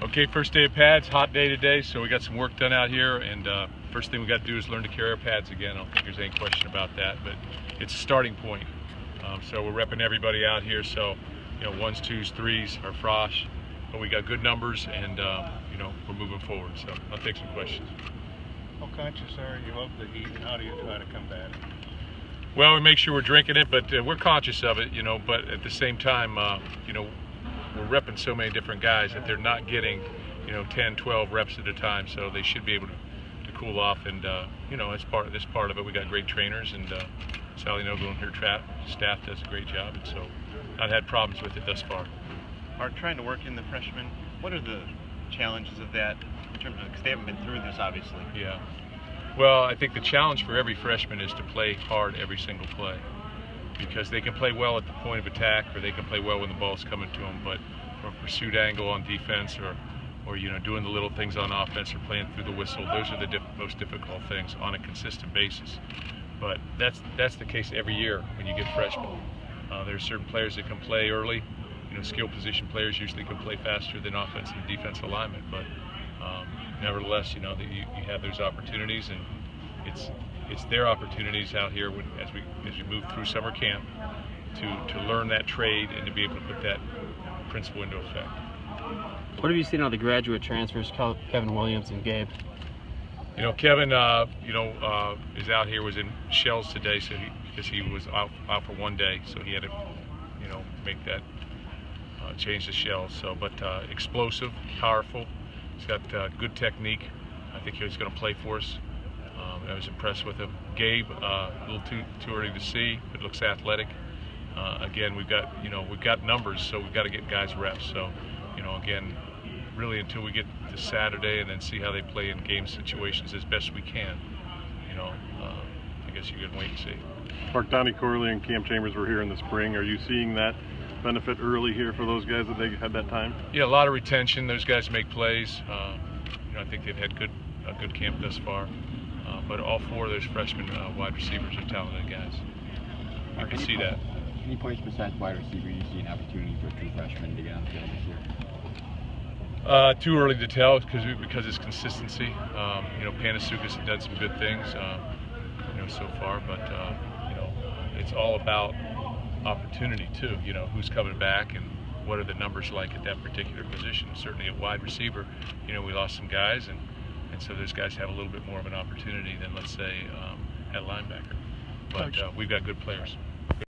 Okay, first day of pads, hot day today, so we got some work done out here, and first thing we got to do is learn to carry our pads again. I don't think there's any question about that, but it's a starting point. So we're repping everybody out here, so ones, twos, threes are frosh, but we got good numbers, and we're moving forward. So I'll take some questions. How conscious are you of the heat, and how do you try to combat it? Well, we make sure we're drinking it, but we're conscious of it, but at the same time, we're repping so many different guys that they're not getting 10, 12 reps at a time, so they should be able to cool off. And as part of this part of it, we got great trainers, and Sally Noble and her staff does a great job, and so I've had problems with it thus far. Are trying to work in the freshmen, what are the challenges of that in terms of, because they haven't been through this obviously? Yeah, well, I think the challenge for every freshman is to play hard every single play, because they can play well at the point of attack, or they can play well when the ball's coming to them, but from a pursuit angle on defense, or doing the little things on offense, or playing through the whistle, those are the most difficult things on a consistent basis. But that's the case every year when you get freshmen. There are certain players that can play early. Skill position players usually can play faster than offensive and defensive alignment, but nevertheless, that you have those opportunities, and it's their opportunities out here as we move through summer camp to learn that trade and to be able to put that principle into effect. What have you seen on the graduate transfers, Kevin Williams and Gabe? Kevin, is out here, was in shells today, so because he was out for one day, so he had to, make that change the shells. So, but explosive, powerful. He's got good technique. I think he's going to play for us. I was impressed with him. Gabe, a little too early to see, but looks athletic. Again, we've got numbers, so we've got to get guys reps. So, again, really until we get to Saturday and then see how they play in game situations as best we can, I guess you can wait and see. Mark, Donnie Corley and Cam Chambers were here in the spring. Are you seeing that benefit early here for those guys that they had that time? Yeah, a lot of retention. Those guys make plays. I think they've had a good camp thus far. But all four of those freshman wide receivers are talented guys. You can see that. Any points besides wide receiver you see an opportunity for a true freshman to get on the field this year? Too early to tell because it's consistency. Panasukas has done some good things, so far, but it's all about opportunity too. Who's coming back and what are the numbers like at that particular position. Certainly at wide receiver, we lost some guys, and so those guys have a little bit more of an opportunity than, let's say, at linebacker. But we've got good players.